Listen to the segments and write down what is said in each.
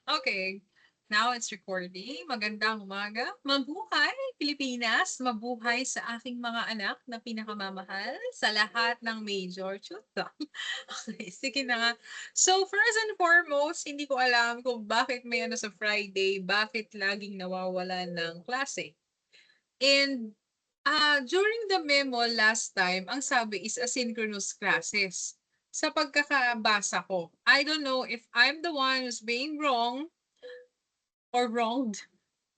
Okay, now it's recording. Magandang umaga. Mabuhay, Pilipinas! Mabuhay sa aking mga anak na pinakamamahal sa lahat ng major. Chut lang. Okay, sige na nga. So, first and foremost, hindi ko alam kung bakit may ano sa Friday, bakit laging nawawala ng klase. And during the memo last time, ang sabi is asynchronous classes. Sa pagkakabasa ko, I don't know if I'm the one who's being wrong or wronged.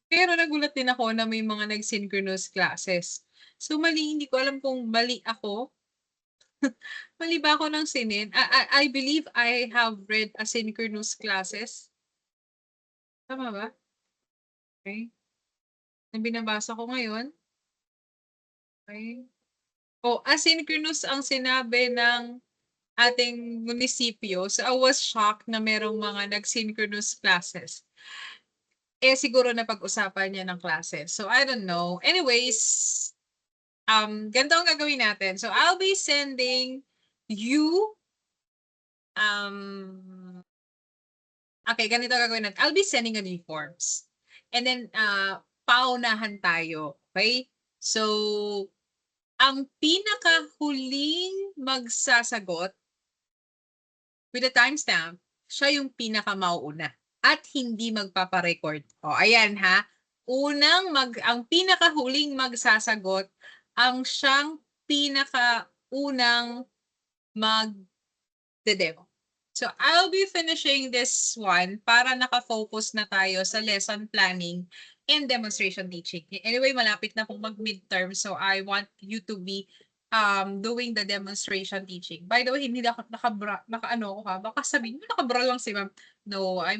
Pero nagulat din ako na may mga nag-synchronous classes. So mali, hindi ko alam kung mali ako. Mali ba ako ng sinin? I believe I have read asynchronous classes. Tama ba? Okay. Na binabasa ko ngayon. Okay. Oh, asynchronous ang sinabi ng ating munisipyo. So I was shocked na merong mga nag-synchronous classes. Siguro na pag-usapan niya ng classes. So I don't know. Anyways, ganito ang gagawin natin. So, I'll be sending you, okay, ganito ang gagawin natin. I'll be sending a new forms. And then, paunahan tayo. Okay? So, ang pinakahuling magsasagot with a timestamp, siya yung pinakamauuna at hindi magpaparecord. O, ayan ha. Ang pinakahuling magsasagot, ang siyang pinakaunang mag-demo. So, I'll be finishing this one para nakafocus na tayo sa lesson planning and demonstration teaching. Anyway, malapit na pong mag-midterm, so I want you to be doing the demonstration teaching. By the way, hindi na ako naka-ano ko ha. Baka sabihin mo, nakabra lang si ma'am. No, I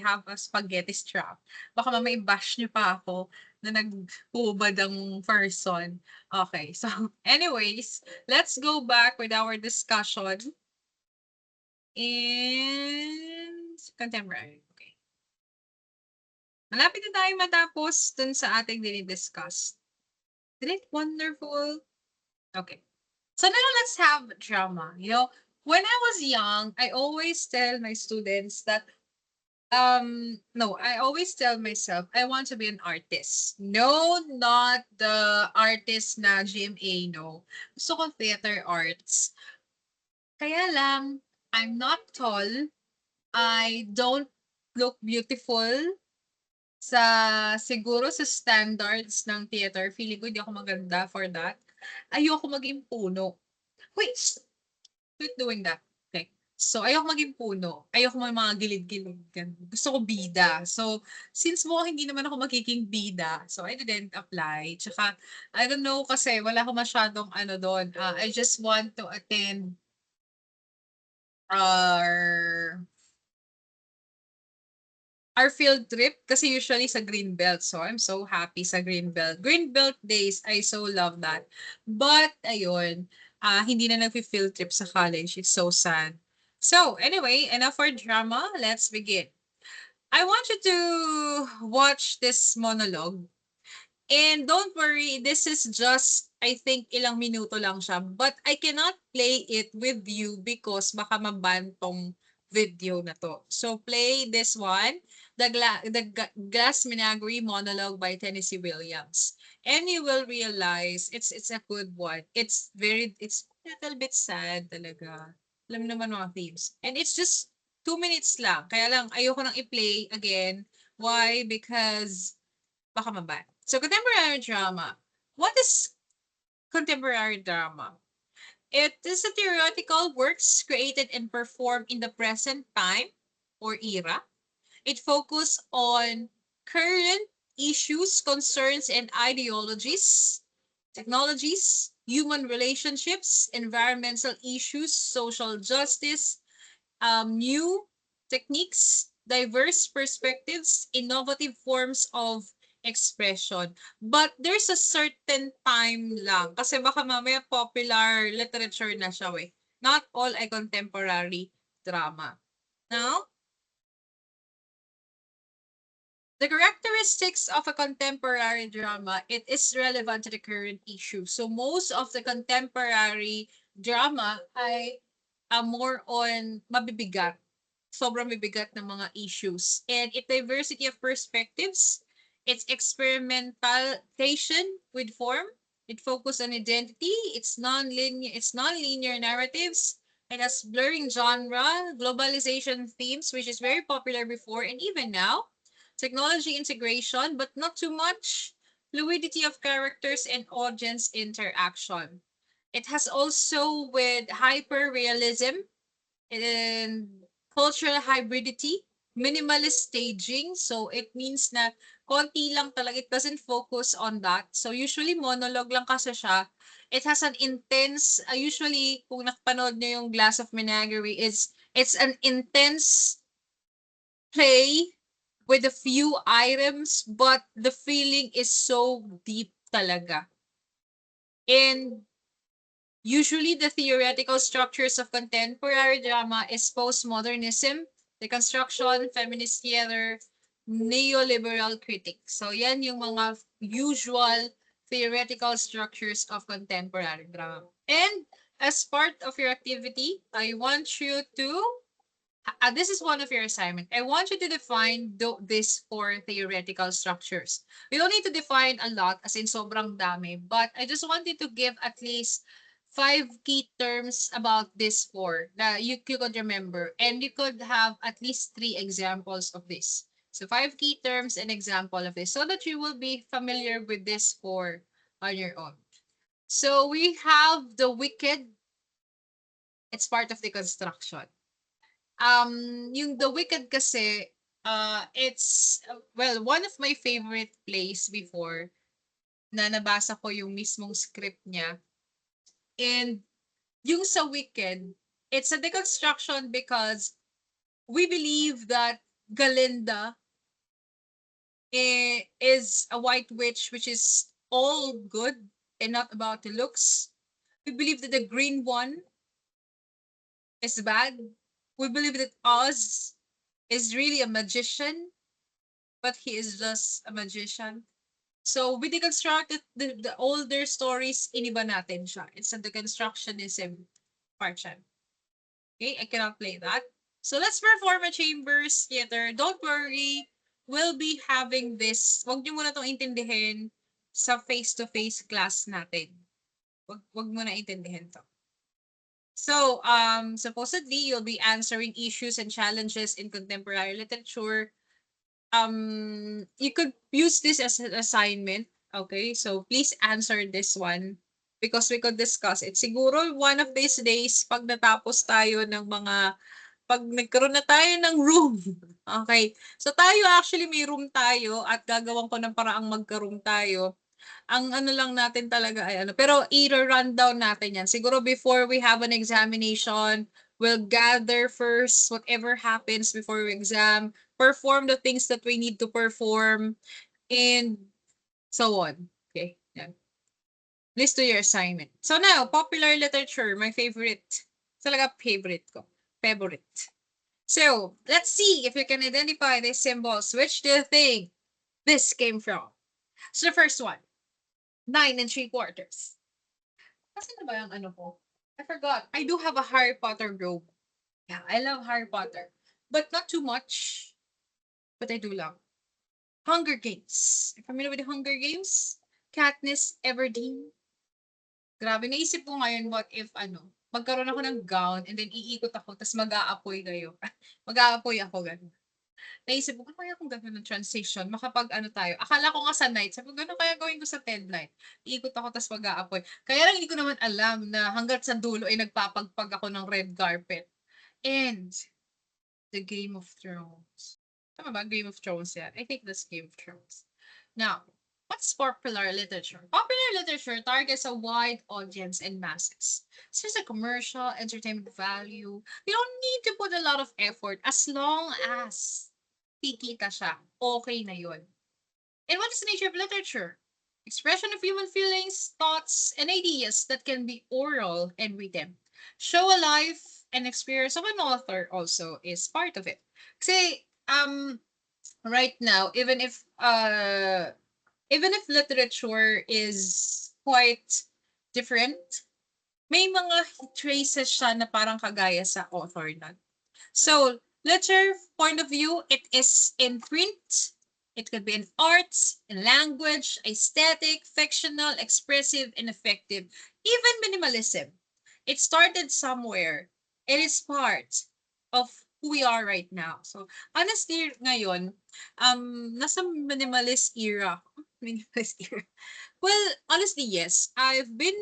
have a spaghetti strap. Baka mamaya bash niyo pa ako na nag-ubad ang person. Okay, so anyways, let's go back with our discussion and contemporary. Okay. Malapit na tayo matapos dun sa ating dinidiscuss. Isn't it wonderful? Okay. So now let's have drama. You know, when I was young, I always tell my students that no, I always tell myself I want to be an artist. No, not the artist na GMA, no. Gusto ko theater arts. Kaya lang, I'm not tall. I don't look beautiful sa siguro sa standards ng theater. Feeling ko hindi ako maganda for that. Ayoko maging puno. Wait, quit doing that. Okay. So, ayoko maging puno. Ayoko mga gilid-gilid. Gusto ko bida. So, since mo hindi naman ako magiging bida, so I didn't apply. Tsaka, I don't know kasi wala ko masyadong ano doon. I just want to attend our our field trip kasi usually sa Greenbelt. So, I'm so happy sa Greenbelt. Greenbelt days, I so love that. But, ayun, hindi na nag-field trip sa college. It's so sad. So, anyway, enough for drama. Let's begin. I want you to watch this monologue. And don't worry, this is just, I think, ilang minuto lang siya. But I cannot play it with you because baka maban tong video na to. So play this one, the Glass Menagerie monologue by Tennessee Williams. And you will realize it's a good one. It's a little bit sad talaga. Alam naman mga themes. And it's just 2 minutes lang. Kaya lang, ayoko nang i-play again. Why? Because baka maban. So, contemporary drama. What is contemporary drama? It is a theoretical works created and performed in the present time or era. It focuses on current issues, concerns, and ideologies, technologies, human relationships, environmental issues, social justice, new techniques, diverse perspectives, innovative forms of expression. But there's a certain time lang. Kasi baka mamaya popular literature na siya eh. Not all ay contemporary drama. Now, the characteristics of a contemporary drama, it is relevant to the current issue. So most of the contemporary drama ay more on mabibigat. sobrang bibigat ng mga issues. And its diversity of perspectives, its experimentation with form, it focus on identity, its non-linear narratives, it has blurring genre, globalization themes, which is very popular before and even now, technology integration, but not too much, fluidity of characters and audience interaction. It has also with hyper realism and cultural hybridity, minimalist staging. So it means na konti lang talaga. It doesn't focus on that. So usually monologue lang kasi siya. It has an intense, usually kung nakapanood niyo yung Glass of Menagerie, it's an intense play with a few items, but the feeling is so deep talaga. And usually, the theoretical structures of contemporary drama is postmodernism, deconstruction, feminist theater, neoliberal critics. So, yan yung mga usual theoretical structures of contemporary drama. And as part of your activity, I want you to this is one of your assignment. I want you to define these four theoretical structures. We don't need to define a lot, as in sobrang dami, but I just wanted to give at least five key terms about these four that you could remember, and you could have at least three examples of this. So five key terms and example of this, so that you will be familiar with this four on your own. So we have the wicked. It's part of the construction. Yung The Wicked kasi, it's, well, one of my favorite plays before na nabasa ko yung mismong script niya. And yung sa Wicked, it's a deconstruction because we believe that Galinda is a white witch which is all good and not about the looks. We believe that the green one is bad. We believe that Oz is really a magician, but he is just a magician. So we deconstructed the older stories, iniba natin siya. It's a deconstructionism part siya. Okay, I cannot play that. So let's perform a chambers theater. Don't worry, we'll be having this. Wag niyo muna itong intindihin sa face-to-face class natin. Wag mo na intindihin to. So, supposedly, you'll be answering issues and challenges in contemporary literature. You could use this as an assignment. Okay, so please answer this one because we could discuss it. Siguro one of these days, pag natapos tayo ng mga, pag nagkaroon na tayo ng room. Okay, so tayo actually may room tayo at gagawin ko ng paraang magka-room tayo. Ang ano lang natin talaga ay ano, pero i-rundown natin yan. Siguro before we have an examination, we'll gather first whatever happens before we exam, perform the things that we need to perform, and so on. Okay. Yan. Please do your assignment. So now, popular literature, my favorite. Talaga favorite ko. Favorite. So, let's see if you can identify these symbols. Which do you think this came from? So the first one, 9 3/4. Kasi na ba yung ano ko? I forgot. I do have a Harry Potter robe. Yeah, I love Harry Potter. But not too much. But I do love. Hunger Games. Are you familiar with the Hunger Games? Katniss Everdeen. Grabe, naisip ko ngayon, what if ano, magkaroon ako ng gown and then iikot ako, tapos mag-aapoy kayo. Mag-aapoy ako, ganun. Naisip ko, ano kaya kung gano'n ng transition, makapag ano tayo. Akala ko nga sa night, sabi ko, gano'n kaya gawin ko sa TED night. Iikot ako, tapos mag-aapoy. Kaya lang hindi ko naman alam na hanggat sa dulo ay nagpapagpag ako ng red carpet. And, the Game of Thrones. Tama ba? Game of Thrones yan. I think that's Game of Thrones. Now, what's popular literature? Popular literature targets a wide audience and masses. So there's a commercial, entertainment value. You don't need to put a lot of effort as long as kikita siya. Okay na yun. And what is the nature of literature? Expression of human feelings, thoughts, and ideas that can be oral and written. Show a life and experience of an author also is part of it. Kasi, right now, even if literature is quite different, may mga traces siya na parang kagaya sa author na. So, Literature point of view, it is in print. It could be in arts, in language, aesthetic, fictional, expressive, and effective. Even minimalism. It started somewhere. It is part of who we are right now. So, honestly, ngayon, nasa minimalist era. Minimalist era. Well, honestly, yes. I've been,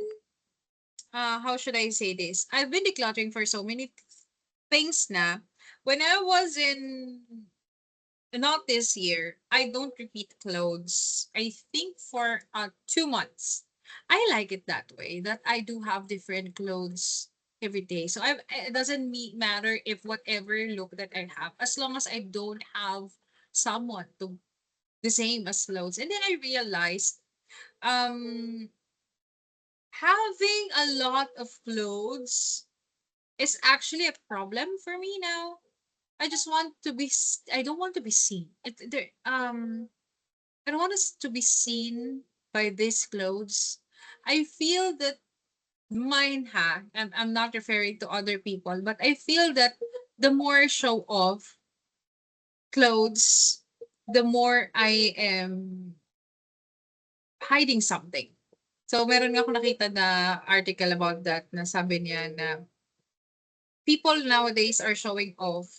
how should I say this? I've been decluttering for so many things na. When I was in, not this year, I don't repeat clothes. I think for 2 months. I like it that way, that I do have different clothes every day. So it doesn't matter if whatever look that I have, as long as I don't have someone to the same as clothes. And then I realized, um, having a lot of clothes is actually a problem for me now. I don't want to be seen. I don't want us to be seen by these clothes. I feel that I'm not referring to other people, but I feel that the more show off clothes, the more I am hiding something. So meron nga ako nakita na article about that, na sabi niya na people nowadays are showing off,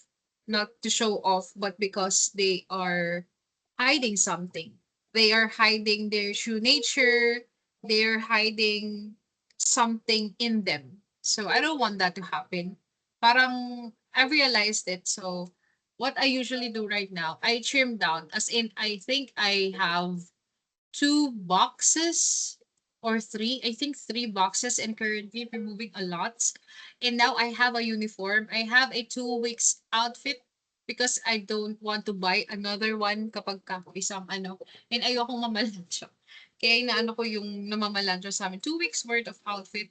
not to show off, but because they are hiding something. They are hiding their true nature. They're hiding something in them. So I don't want that to happen. Parang I realized it. So what I usually do right now, I trim down. As in, I think I have 2 boxes or three. I think 3 boxes, and currently removing a lot. And now I have a uniform. I have a 2 weeks outfit because I don't want to buy another one kapag isang ano. And ayokong mamalansya. Kaya inaano ko yung namamalansya sa amin. 2 weeks worth of outfit.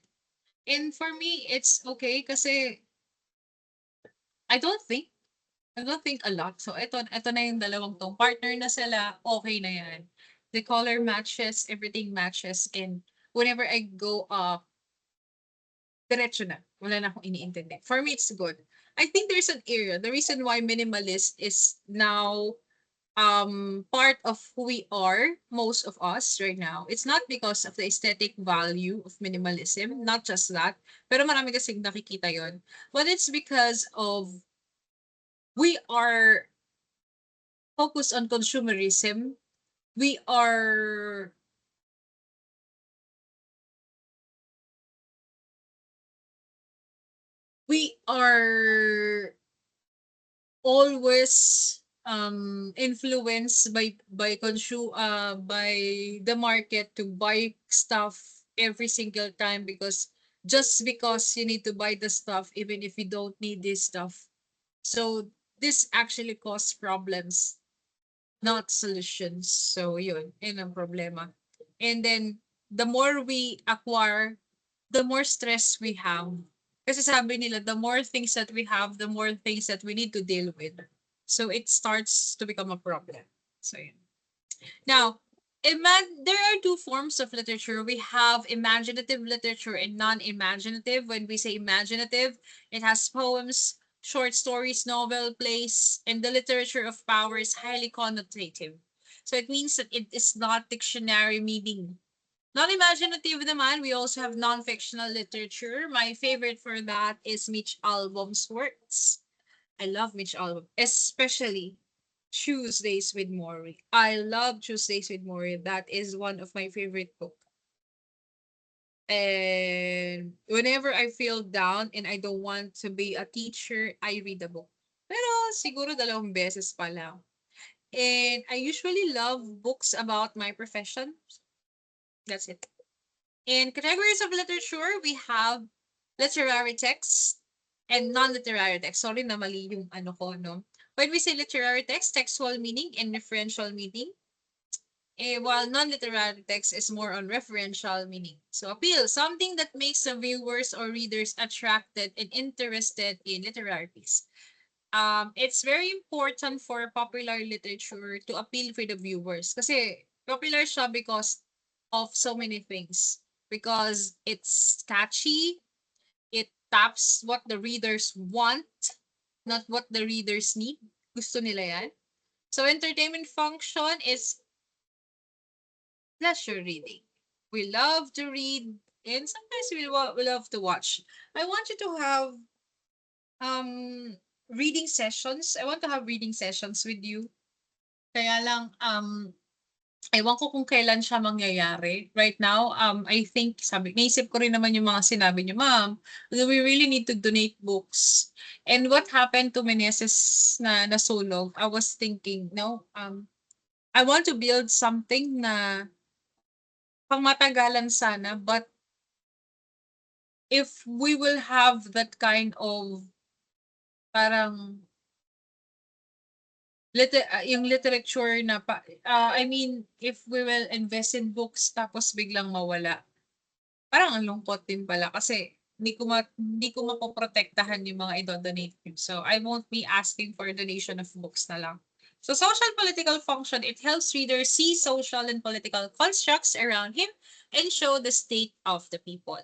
And for me, it's okay kasi I don't think I don't think a lot. So ito na yung dalawang tong. Partner na sila, okay na yan. The color matches, everything matches, and whenever I go up, diretso na. Wala na akong iniintindi. For me, it's good. I think there's an area. The reason why minimalist is now part of who we are, most of us right now. It's not because of the aesthetic value of minimalism, not just that, pero marami kasing nakikita yon. But it's because of we are focused on consumerism. We are we are always influenced by the market to buy stuff every single time, because you need to buy the stuff even if you don't need this stuff. So this actually causes problems, not solutions. So yun ang problema. And then, the more we acquire, the more stress we have. Kasi sabi nila, the more things that we have, the more things that we need to deal with. So it starts to become a problem. So yun. Now, there are two forms of literature. We have imaginative literature and non-imaginative. When we say imaginative, it has poems, short stories, novel, plays, and the literature of power is highly connotative. So it means that it is not dictionary meaning. Non-imaginative naman, we also have non-fictional literature. My favorite for that is Mitch Albom's works. I love Mitch Albom, especially Tuesdays with Maury. I love Tuesdays with Maury. That is one of my favorite book. And whenever I feel down and I don't want to be a teacher, I read a book. Pero siguro 2 beses pa lang. And I usually love books about my profession. That's it. In categories of literature, we have literary text and non-literary text. Sorry na mali yung ano ko, no? When we say literary text, textual meaning and referential meaning, while non-literary text is more on referential meaning. So appeal, something that makes the viewers or readers attracted and interested in literary piece. It's very important for popular literature to appeal for the viewers. Kasi popular siya because of so many things. Because it's catchy, it taps what the readers want, not what the readers need. Gusto nila yan. So entertainment function is pleasure reading. We love to read and sometimes we love to watch. I want you to have reading sessions. I want to have reading sessions with you. Kaya lang ewan ko kung kailan siya mangyayari. Right now, I think naisip ko rin naman yung mga sinabi niyo, "Ma'am, do we really need to donate books?" And what happened to Meneses na nasunog, I was thinking, no, I want to build something na pangmatagalan sana, but if we will have that kind of parang yung literature na I mean, if we will invest in books tapos biglang mawala, parang ang lungkot din pala kasi hindi ko mapoprotektahan yung mga ido-donate ko. So, I won't be asking for donation of books na lang. So, social political function, it helps readers see social and political constructs around him and show the state of the people.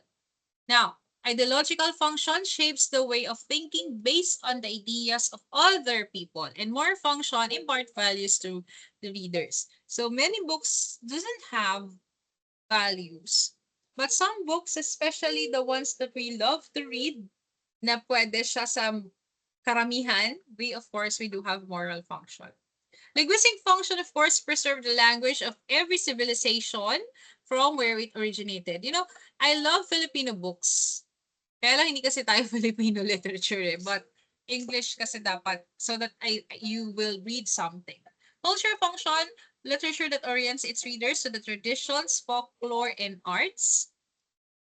Now, ideological function shapes the way of thinking based on the ideas of other people, and more function impart values to the readers. So many books doesn't have values. But some books, especially the ones that we love to read, na pwede siya sa karamihan, of course, we do have moral function. Linguistic function, of course, preserve the language of every civilization from where it originated. You know, I love Filipino books. Kaya lang hindi kasi tayo Filipino literature eh. But English kasi dapat so that you will read something. Culture function, literature that orients its readers to the traditions, folklore, and arts.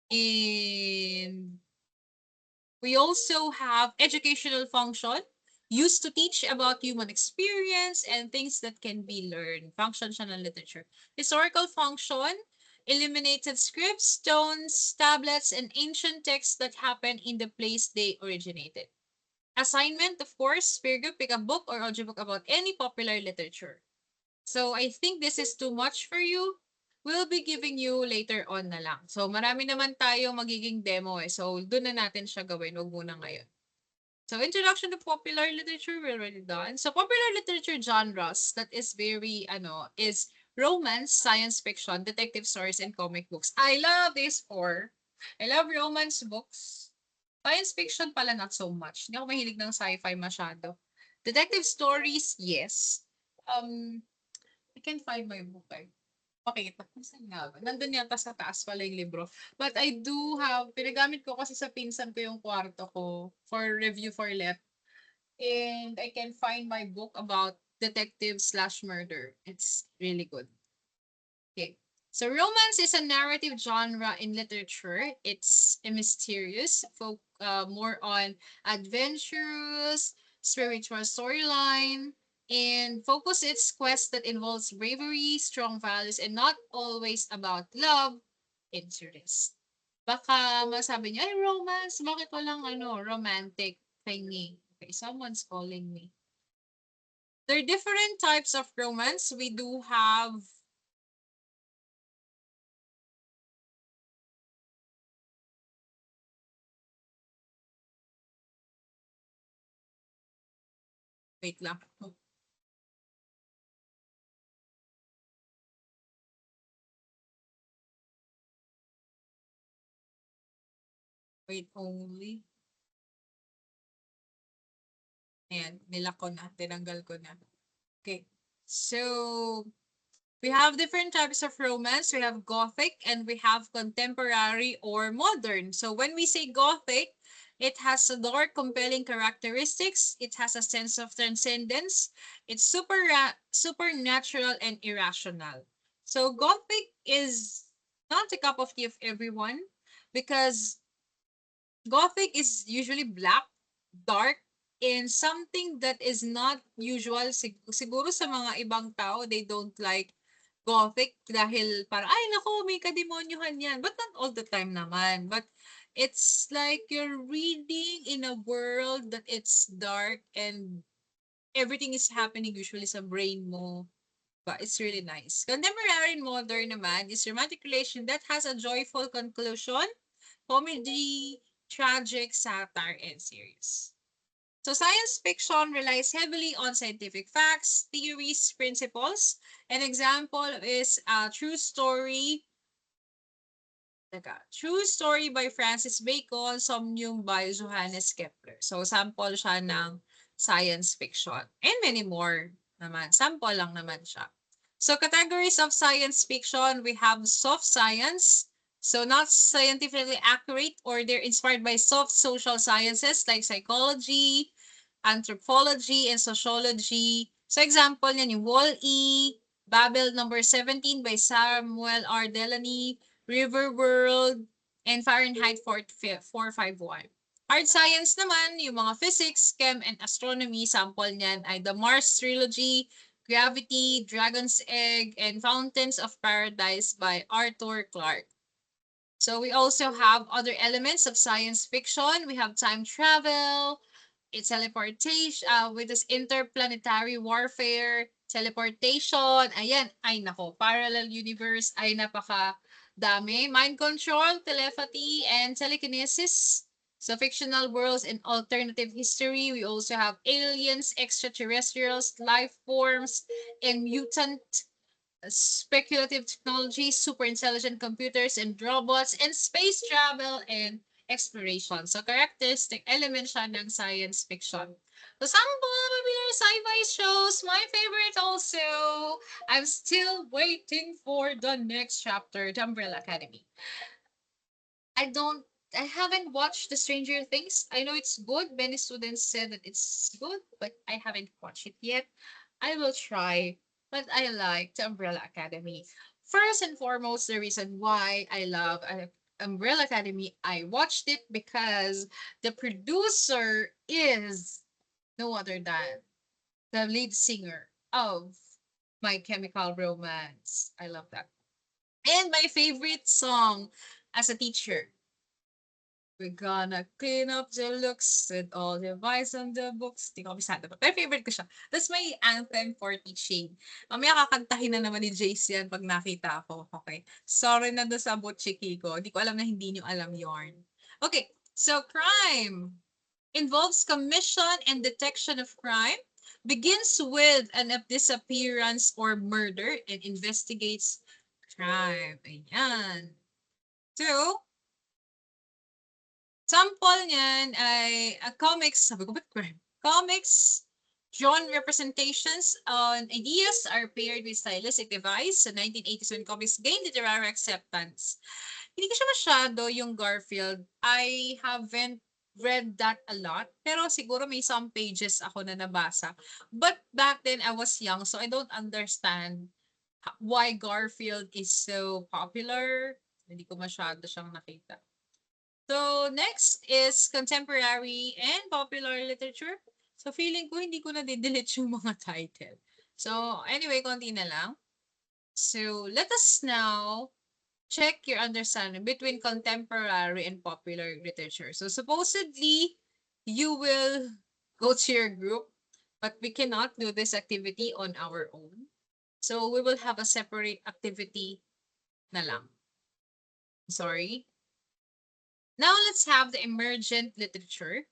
And we also have educational function, used to teach about human experience and things that can be learned. Function siya ng literature. Historical function, eliminated scripts, stones, tablets, and ancient texts that happened in the place they originated. Assignment, of course, peer group, pick a book or audiobook about any popular literature. So I think this is too much for you. We'll be giving you later on na lang. So marami naman tayo magiging demo eh. So doon na natin siya gawin. Huwag muna ngayon. So introduction to popular literature, we're already done. So popular literature genres that is very, is romance, science fiction, detective stories, and comic books. I love these four. I love romance books. Science fiction pala not so much. Hindi ako mahilig ng sci-fi masyado. Detective stories, yes. I can't find my book eh. Pakita. Nasaan nga ba? Nandun yata sa taas pala yung libro. But I do have, pinagamit ko kasi sa pinsan ko yung kwarto ko for review for let. And I can find my book about detective slash murder. It's really good. Okay. So romance is a narrative genre in literature. It's a mysterious, more on adventurous, spiritual storyline, and focus its quest that involves bravery, strong values, and not always about love, interest. Baka masabi niyo, ay romance, bakit walang romantic thingy? Okay, someone's calling me. There are different types of romance. We do have wait lang. Wait only. Ayan, nilak ko na, tinanggal ko na. Okay. So, we have different types of romance. We have Gothic and we have contemporary or modern. So, when we say Gothic, it has a dark, compelling characteristics. It has a sense of transcendence. It's supernatural and irrational. So, Gothic is not a cup of tea of everyone because Gothic is usually black, dark, and something that is not usual. Siguro sa mga ibang tao, they don't like Gothic dahil parang, ay nako, may kademonyuhan yan. But not all the time naman. But it's like you're reading in a world that it's dark and everything is happening usually sa brain mo. But it's really nice. Contemporary and modern naman is romantic relation that has a joyful conclusion, comedy, tragic, satire, and serious. So science fiction relies heavily on scientific facts, theories, principles. An example is a true story. True Story by Francis Bacon, Somnium by Johannes Kepler. So, sample siya ng science fiction. And many more naman. Sample lang naman siya. So, categories of science fiction, we have soft science. So, not scientifically accurate or they're inspired by soft social sciences like psychology, anthropology, and sociology. So, example yan yung Wall-E, Babel number 17 by Samuel R. Delany, River World, and Fahrenheit 451. Hard science naman, yung mga physics, chem, and astronomy, sample niyan ay The Mars Trilogy, Gravity, Dragon's Egg, and Fountains of Paradise by Arthur Clarke. So we also have other elements of science fiction. We have time travel, it's teleportation, with this interplanetary warfare, teleportation, ayan, ay nako, parallel universe, ay napaka dami. Mind control, telepathy, and telekinesis. So fictional worlds and alternative history. We also have aliens, extraterrestrials, life forms, and mutant speculative technology, super intelligent computers and robots, and space travel and exploration. So, characteristic element siya ng science fiction. So, sample popular sci-fi shows. My favorite also. I'm still waiting for the next chapter, The Umbrella Academy. I don't I haven't watched The Stranger Things. I know it's good. Many students said that it's good, but I haven't watched it yet. I will try, but I like the Umbrella Academy. First and foremost, the reason why I love Umbrella Academy, I watched it because the producer is no other than the lead singer of My Chemical Romance. I love that. And my favorite song as a teacher, we're gonna clean up the looks with all the vibes on the books. Di ko kabisado ba? Pero favorite ko siya. That's my anthem for teaching. Mamaya kakantahin na naman ni Jace yan pag nakita ako. Okay. Sorry na doon sa butchiki ko. Di ko alam na hindi nyo alam yarn. Okay. So, crime involves commission and detection of crime, begins with an disappearance or murder, and investigates crime. Ayan. Two, sample niyan ay comics, sabi ko ba't crime? Comics, genre representations on ideas are paired with stylistic device. Sa 1980s when comics gained literary acceptance. Hindi ko siya masyado yung Garfield. I haven't read that a lot. Pero siguro may some pages ako na nabasa. But back then, I was young, so I don't understand why Garfield is so popular. Hindi ko masyado siyang nakita. So, next is contemporary and popular literature. So, feeling ko hindi ko na delete yung mga title. So, anyway, konti na lang. So, let us now check your understanding between contemporary and popular literature. So, supposedly, you will go to your group, but we cannot do this activity on our own. So, we will have a separate activity na lang. Sorry. Now let's have the emergent literature.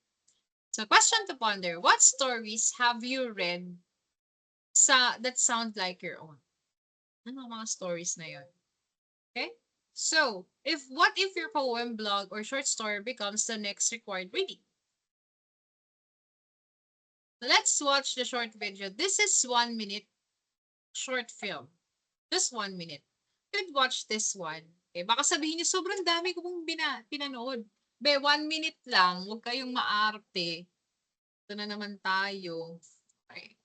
So question to ponder, what stories have you read that sound like your own? Ano mga stories na yun? Okay? So, what if your poem, blog, or short story becomes the next required reading? Let's watch the short video. This is 1 minute short film. Just 1 minute. You could watch this one. Okay, baka sabihin niyo, sobrang dami ko pong pinanood. 1 minute lang. Huwag kayong maarte. Ito na naman tayo. Okay.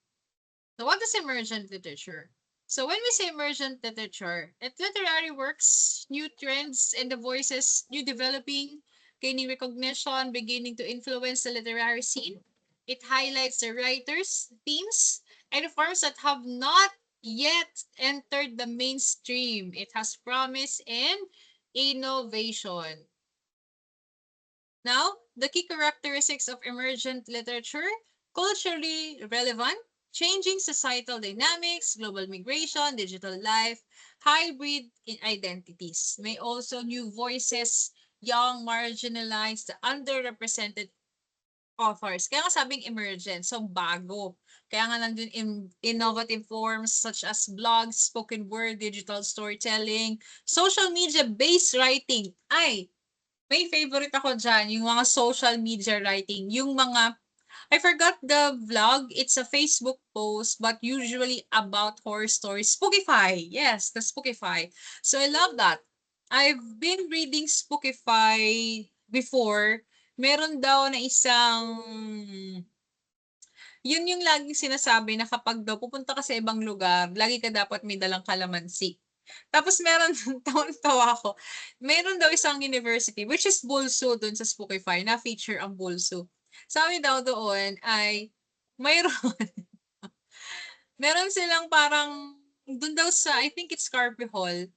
So what is emergent literature? So when we say emergent literature, it literary works, new trends, and the voices new developing, gaining recognition, beginning to influence the literary scene. It highlights the writers, themes, and forms that have not yet entered the mainstream. It has promise and innovation. Now, the key characteristics of emergent literature, culturally relevant, changing societal dynamics, global migration, digital life, hybrid identities. May also new voices, young, marginalized, underrepresented authors. Kaya nga sabing emergent, so bago. Kaya nga nandun innovative forms such as blogs, spoken word, digital storytelling, social media-based writing. Ay, may favorite ako dyan, yung mga social media writing, yung mga I forgot the vlog. It's a Facebook post, but usually about horror stories. Spookify. Yes, the Spookify. So I love that. I've been reading Spookify before. Meron daw na isang yun yung laging sinasabi na kapag daw pupunta ka sa ibang lugar, lagi ka dapat may dalang kalamansi. Tapos meron, tawang-tawa ako, meron daw isang university, which is Bulso dun sa Spookify, na feature ang Bulso. Sabi daw doon ay, mayroon, meron silang parang, dun daw sa, I think it's Carpe Hall,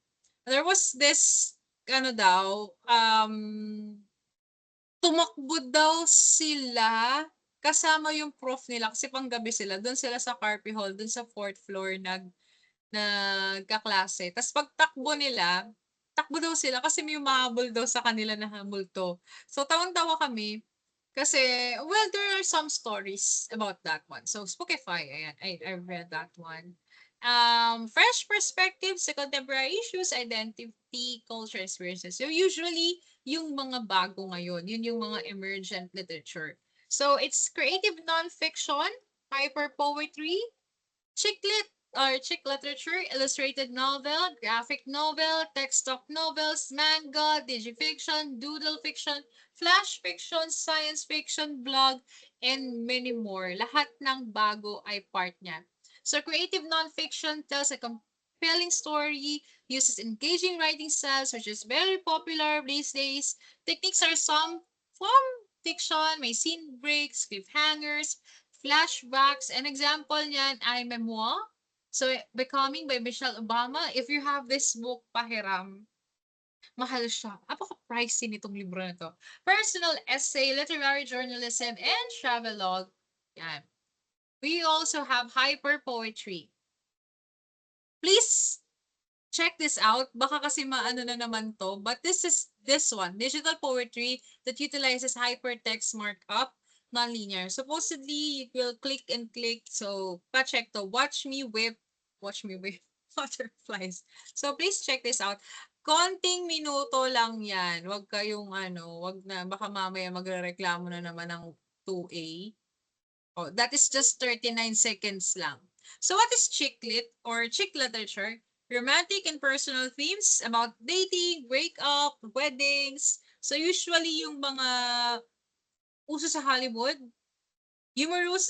there was this, ano daw, tumakbo daw sila kasama yung prof nila kasi panggabi sila. Doon sila sa Carpe Hall, doon sa fourth floor nagkaklase. Tapos pagtakbo nila, takbo daw sila kasi may umahabol daw sa kanila na multo. So tawang-tawa kami kasi, well, there are some stories about that one. So Spookify, ayan, I read that one. Fresh perspectives sa contemporary issues, identity, culture, experiences. So usually, yung mga bago ngayon, yun yung mga emergent literature. So it's creative nonfiction, hyper poetry, chick lit or chick literature, illustrated novel, graphic novel, text talk novels, manga, digifiction, doodle fiction, flash fiction, science fiction, blog, and many more. Lahat ng bago ay part niya. So creative nonfiction tells a compelling story, uses engaging writing styles, which is very popular these days. Techniques are some from fiction, may scene breaks, cliffhangers, flashbacks. An example niyan ay memoir. So, Becoming by Michelle Obama. If you have this book, pahiram, mahal siya. Apaka-pricey nitong libro na to. Personal essay, literary journalism, and travelogue. Yan. We also have hyper poetry. Please check this out. Baka kasi maano na naman to. But this is this one. Digital poetry that utilizes hypertext markup, nonlinear. Supposedly, you will click and click. So, pa-check to. Watch me whip butterflies. So, please check this out. Konting minuto lang yan. Huwag kayong wag na, baka mamaya magrereklamo na naman ng 2A. Oh, that is just 39 seconds lang. So what is chick lit or chick literature? Romantic and personal themes about dating, breakup, weddings. So usually yung mga uso sa Hollywood, humorous,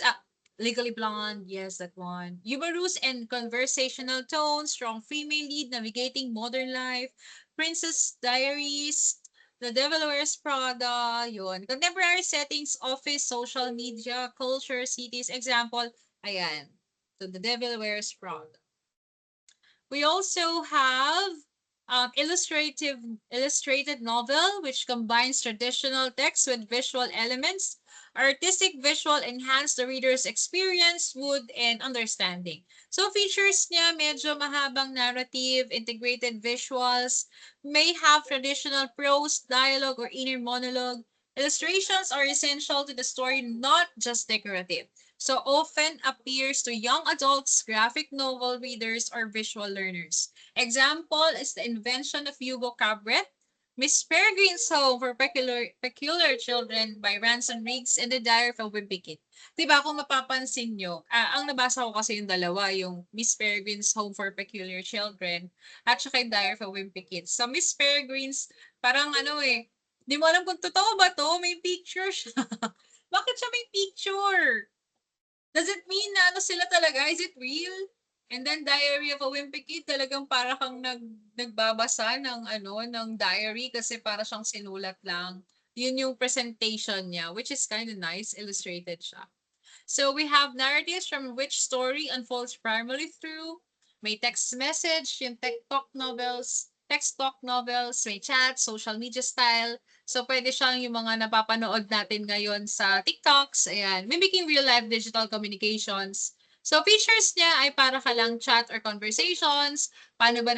Legally Blonde, yes, that one. Humorous and conversational tone, strong female lead navigating modern life, Princess Diaries, The Devil Wears Prada, yun. Contemporary settings, office, social media, culture, cities, example, ayan. So, The Devil Wears Prada. We also have illustrated novel, which combines traditional text with visual elements. Artistic visual enhance the reader's experience, mood, and understanding. So features niya medyo mahabang narrative, integrated visuals, may have traditional prose, dialogue, or inner monologue. Illustrations are essential to the story, not just decorative. So often appears to young adults, graphic novel readers, or visual learners. Example is the invention of Hugo Cabret, Miss Peregrine's Home for Peculiar Children by Ransom Riggs, and The Diary of a Wimpy Kid. Diba, kung mapapansin nyo, ang nabasa ko kasi yung dalawa, yung Miss Peregrine's Home for Peculiar Children at saka yung Diary of a Wimpy Kid. So, Miss Peregrine's, parang di mo alam kung totoo ba to, may picture siya. Bakit siya may picture? Does it mean na sila talaga? Is it real? And then Diary of a Wimpy Kid, talagang para kang nagbabasa ng diary kasi para siyang sinulat lang. Yun yung presentation niya, which is kind of nice, illustrated siya. So we have narratives from which story unfolds primarily through may text message, yung text talk novels, may chat, social media style. So pwede siyang yung mga napapanood natin ngayon sa TikToks, ayan, mimicking real-life digital communications. So features niya ay para ka lang chat or conversations, paano ba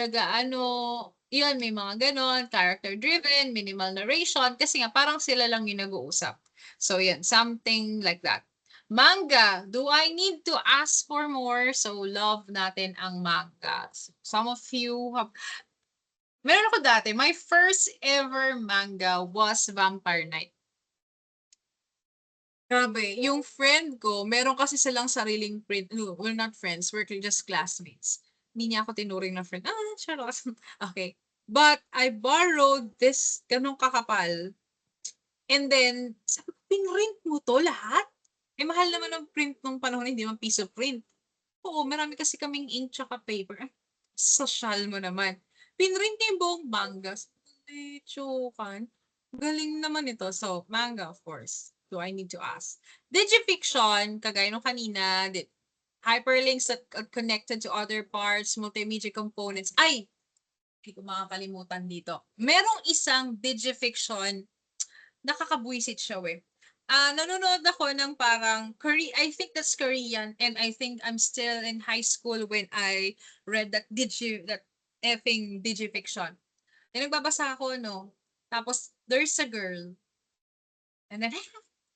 yun, may mga ganon, character-driven, minimal narration, kasi nga parang sila lang yung nag-uusap. So yan, something like that. Manga, do I need to ask for more? So love natin ang manga. So, some of you have meron ako dati, my first ever manga was Vampire Knight. Grabe, yung friend ko, meron kasi silang sariling print. No, we're not friends, we're just classmates. Hindi niya ako tinuring na friend. Ah, charot. Okay. But I borrowed this ganong kakapal. And then, sabi ko, pinrint mo to lahat? Eh, mahal naman ang print nung panahon, hindi naman piece of print. Oo, marami kasi kaming ink tsaka paper. Ay, sosyal mo naman. Pinrint niya yung buong manga. Sabi, tsukan. Galing naman ito. So, manga, of course. Do I need to ask? Digifiction, kagaya nung kanina, hyperlinks that are connected to other parts, multimedia components. Ay, hindi ko makakalimutan dito. Merong isang digifiction, nakakabwisit siya eh. Nanonood ako ng parang I think that's Korean, and I think I'm still in high school when I read that effing digifiction. Eh, nagbabasa ako, no? Tapos, there's a girl. And then,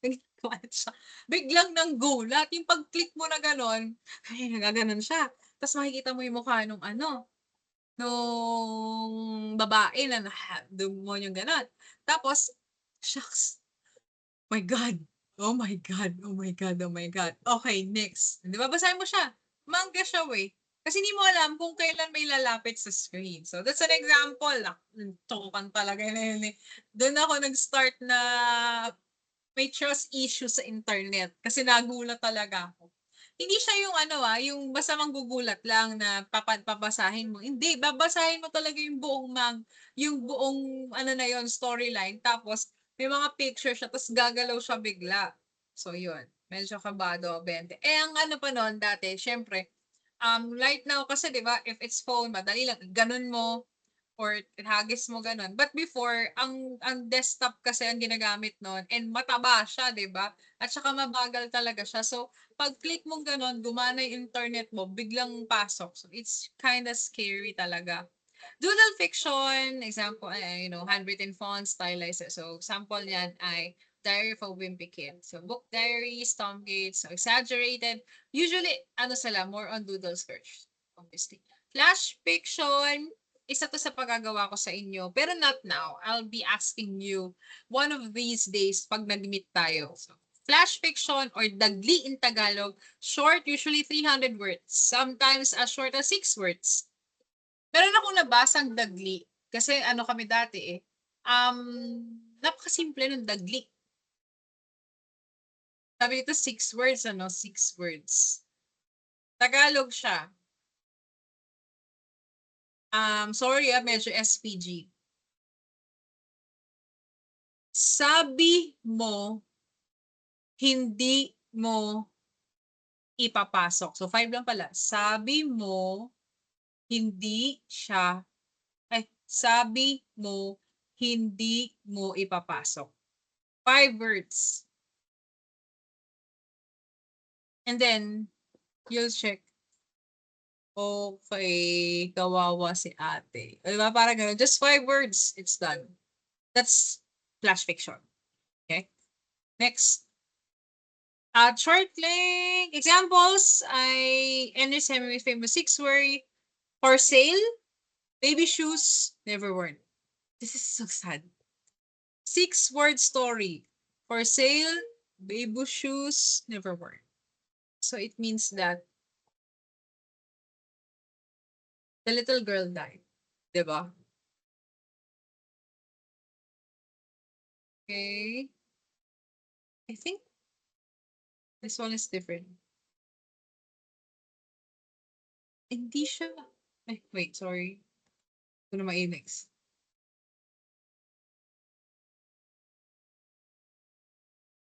ginagawa siya. Biglang nang gulat. Yung pag-click mo na gano'n, ay, nagaganon siya. Tapos makikita mo yung mukha nung nung babae na yung gano'n. Tapos, shucks, my God. Oh my God. Oh my God. Oh my God. Okay, next. Di ba, basahin mo siya. Manga siya, eh. Kasi hindi mo alam kung kailan may lalapit sa screen. So, that's an example. Tukan talaga yun. Doon ako nag-start na may trust issue sa internet. Kasi nagulat talaga ako. Hindi siya yung yung basta manggugulat lang na papasahin mo. Hindi, babasahin mo talaga yung buong na yon storyline. Tapos, may mga picture siya, tapos gagalaw siya bigla. So, yun. Medyo kabado, 20. Eh, ang pa noon dati, syempre, right now kasi, di ba, if it's phone, madali lang, ganun mo, or hagis mo ganun. But before, ang desktop kasi ang ginagamit noon, and mataba siya, 'di ba? At saka mabagal talaga siya. So, pag click mo ganun, gumana yung internet mo, biglang pasok. So, it's kind of scary talaga. Doodle fiction, example, handwritten fonts, stylized. So, sample niyan ay Diary of a Wimpy Kid. So, book diaries, Tomgates, so exaggerated. Usually, sila, more on doodle search, obviously. Flash fiction, isa to sa pagagawa ko sa inyo. Pero not now. I'll be asking you one of these days pag nag-meet tayo. So, flash fiction or dagli in Tagalog, short, usually 300 words. Sometimes as short as 6 words. Meron akong nabasang dagli. Kasi kami dati eh. Napakasimple ng dagli. Sabi dito 6 words, 6 words. Tagalog siya. Sorry medyo SPG. Sabi mo, hindi mo ipapasok. So, 5 lang pala. Sabi mo, hindi siya, sabi mo, hindi mo ipapasok. 5 words. And then, you'll check. Okay, kawawa si ate. O, diba? Parang gano'n. Just 5 words. It's done. That's flash fiction. Okay? Next. Short link examples. Ernest Hemingway's famous 6 word. For sale, baby shoes, never worn. This is so sad. 6 word story. For sale, baby shoes, never worn. So it means that the little girl died. Diba? Okay. I think this one is different. Hindi siya. Wait, sorry. Ito na next.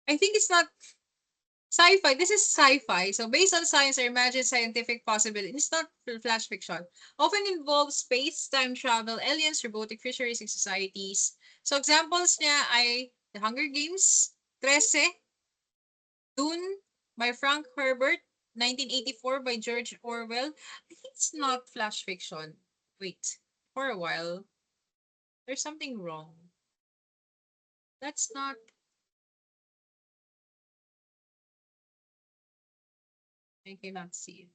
I think it's not sci-fi. This is sci-fi. So based on science or imagined scientific possibility. It's not flash fiction. Often involves space, time travel, aliens, robotic futuristic societies. So examples niya ay The Hunger Games, 13, Dune by Frank Herbert, 1984 by George Orwell. I think it's not flash fiction. Wait, for a while, there's something wrong. That's not. I cannot see it.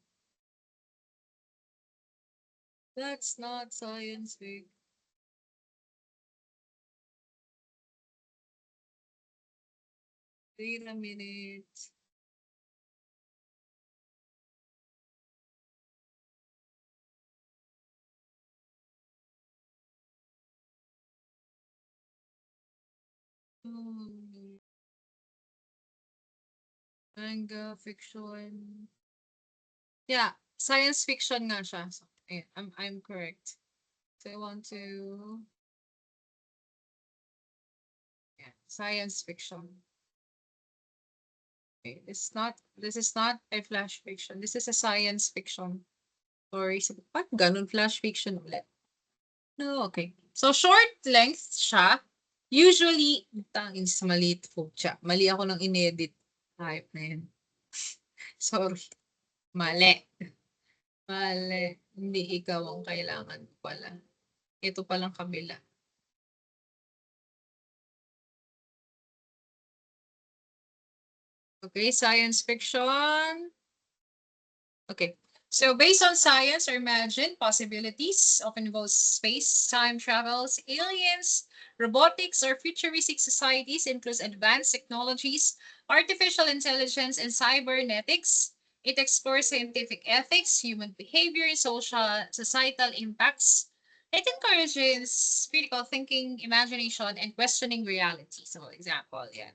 That's not science fiction. Wait a minute. Hmm. Manga, fiction. Yeah, science fiction nga siya. So, yeah, I'm correct. So I want to yeah, science fiction. Okay, this is not a flash fiction. This is a science fiction story. So, ba't ganun flash fiction ulit? No, okay. So short length siya. Usually, tangin sa maliit po siya. Mali ako ng inedit. Type na yun. Sorry. Mali. Mali. Hindi ikaw ang kailangan pala. Ito palang kabila. Okay, science fiction. Okay. So based on science or imagined possibilities, often involves space, time travels, aliens, robotics, or futuristic societies, includes advanced technologies, artificial intelligence, and cybernetics. It explores scientific ethics, human behavior, social societal impacts. It encourages critical thinking, imagination, and questioning reality. So example, yan.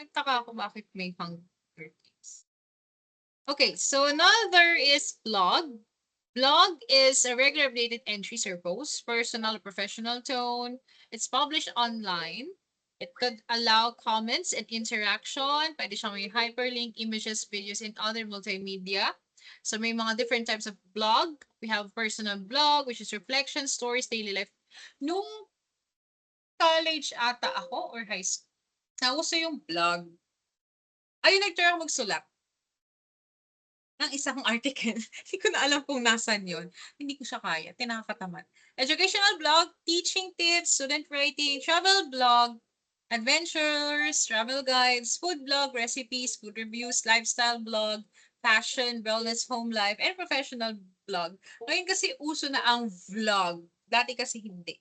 Nagtaka ako bakit may Hunger Games. Okay, so another is blog. Blog is a regular updated entries or posts, personal or professional tone. It's published online. It could allow comments and interaction. Pwede siyang may hyperlink, images, videos, and other multimedia. So may mga different types of blog. We have personal blog, which is reflection, stories, daily life. Nung college ata ako or high school, nauso yung blog. Ayun, nag-try ako magsulat ng isang article. Hindi ko na alam kung nasan yun. Hindi ko siya kaya. Tinakatamad. Educational blog, teaching tips, student writing, travel blog, adventures, travel guides, food blog, recipes, food reviews, lifestyle blog, fashion, wellness, home life, and professional blog. Ngayon kasi uso na ang vlog. Dati kasi hindi.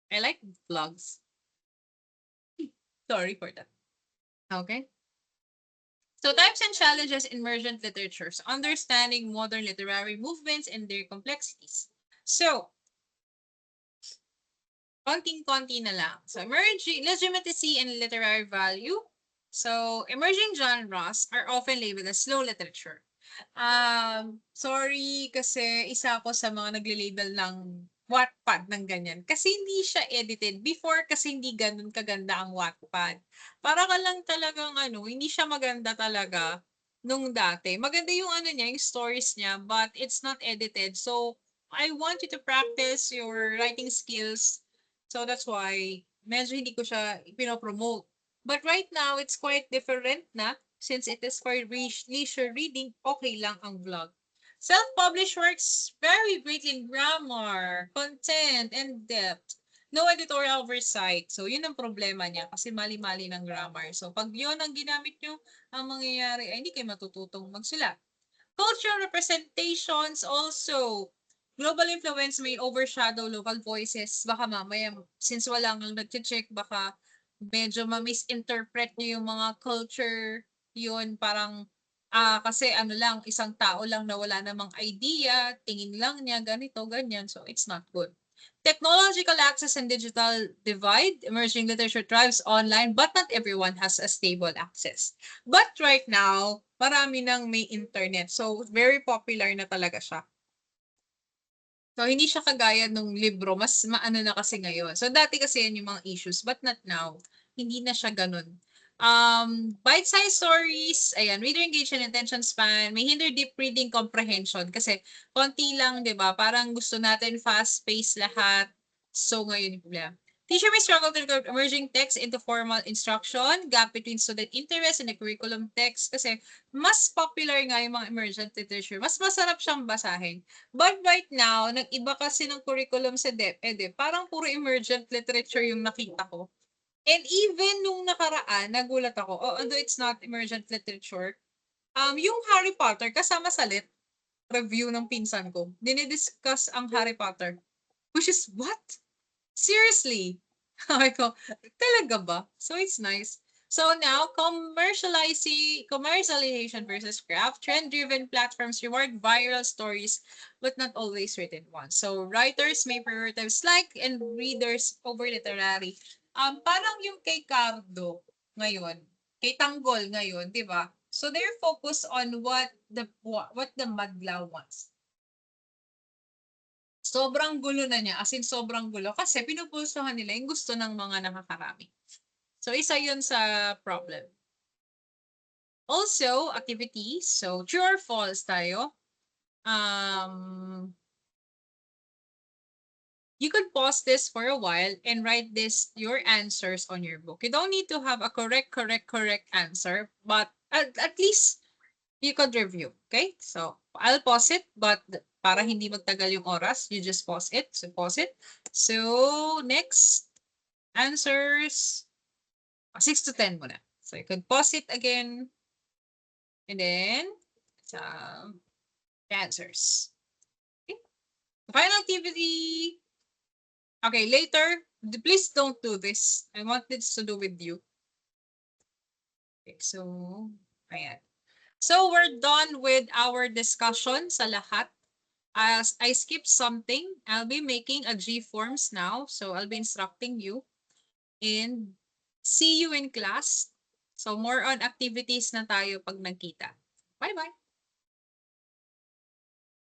I like vlogs. Sorry for that. Okay. So types and challenges in emergent literatures, understanding modern literary movements and their complexities. So, konting-konti na lang. So, emerging legitimacy and literary value. So, emerging genres are often labeled as slow literature. Sorry kasi isa ako sa mga nagle-label ng Wattpad ng ganyan. Kasi hindi siya edited. Before kasi hindi ganun kaganda ang Wattpad. Para ka lang talagang ano, hindi siya maganda talaga nung dati. Maganda yung ano niya, yung stories niya, but it's not edited. So, I want you to practice your writing skills. So, that's why medyo hindi ko siya pinopromote. But right now, it's quite different na. Since it is for leisure reading, okay lang ang vlog. Self-published works vary greatly in grammar, content, and depth. No editorial oversight. So, yun ang problema niya kasi mali-mali ng grammar. So, pag yun ang ginamit nyo, ang mangyayari ay hindi kayo matututong magsulat. Cultural representations also. Global influence may overshadow local voices. Baka mamaya, since wala nang nag-check, baka medyo ma-misinterpret nyo yung mga culture. Yun, parang, kasi ano lang, isang tao lang na wala namang idea, tingin lang niya, ganito, ganyan. So, it's not good. Technological access and digital divide. Emerging literature thrives online, but not everyone has a stable access. But right now, marami nang may internet. So, very popular na talaga siya. So, hindi siya kagaya nung libro. Mas maano na kasi ngayon. So, dati kasi yan yung mga issues, but not now. Hindi na siya ganun. Bite-sized stories, ayan, reader engagement, attention span, may hinder deep reading comprehension kasi konti lang, di ba? Parang gusto natin fast-paced lahat. So, ngayon yung problema. Teacher may struggle to convert emerging text into formal instruction, gap between student interest and the curriculum text kasi mas popular nga yung mga emergent literature. Mas masarap siyang basahin. But right now, nag-iba kasi ng curriculum sa DepEd. Parang puro emergent literature yung nakita ko. And even nung nakaraan, nagulat ako, although it's not emergent literature, Yung Harry Potter kasama sa review ng pinsan ko. Dinidiscuss ang Harry Potter. Which is, what? Seriously? Sabi ko, talaga ba? So it's nice. So now, commercialization versus craft. Trend-driven platforms reward viral stories, but not always written ones. So writers may prioritize like and readers over literary. Parang yung kay Cardo ngayon, kay Tanggol ngayon, di ba? So they're focused on what the madla wants. Sobrang gulo na niya, as in sobrang gulo kasi pinupulsuhan nila yung gusto ng mga nakakarami. So isa yun sa problem. Also, activities. So true or false tayo. Um, you could pause this for a while and write your answers on your book. You don't need to have a correct answer, but at least you could review. Okay? So, I'll pause it, but para hindi magtagal yung oras, you just pause it. So, pause it. So, next, answers, 6 to 10 muna. So, you could pause it again, and then, the answers. Okay? Final activity. Okay, later, please don't do this. I want this to do with you. Okay, so, ayan. So, we're done with our discussion sa lahat. As I skip something, I'll be making a G forms now. So, I'll be instructing you. And see you in class. So, more on activities na tayo pag nagkita. Bye-bye!